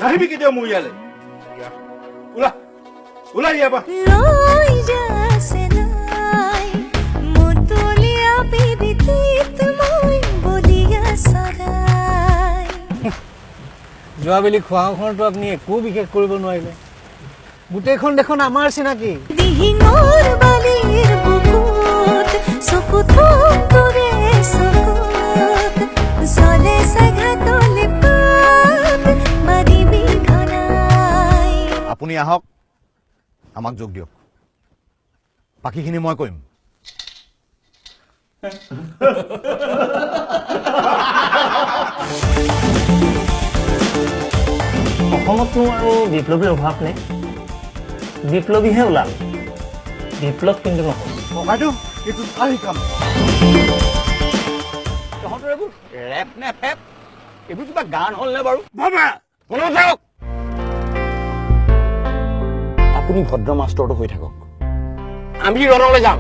নাহিবি কেতিয়াও মোৰ ইয়ালৈ ওলা ওলা ইয়াৰ পৰা যোৱাবেলি খোৱাখনতো আপুনি একো বিশেষ কৰিব নোৱাৰিলে গোটেইখন দেখোন আমাৰ চিনাকি আপুনি আহক আমাক যোগ দিয়ক বাকীখিনি মই কৰিম অসমতনো আৰু বিপ্লৱীৰ অভাৱ নে বিপ্লৱীহে ওলাল বিপ্লৱ কিন্তু নহ'ল ককাইদেউ এইটো ভাল কাম তহঁতৰ এইবোৰ ৰেপ নে ফেপ এইবোৰ কিবা গান হ'ল নে বাৰু বাবা কোনো যাওক আপুনি ভদ্ৰ মাষ্টৰটো হৈ থাকক আমি ৰণলৈ যাম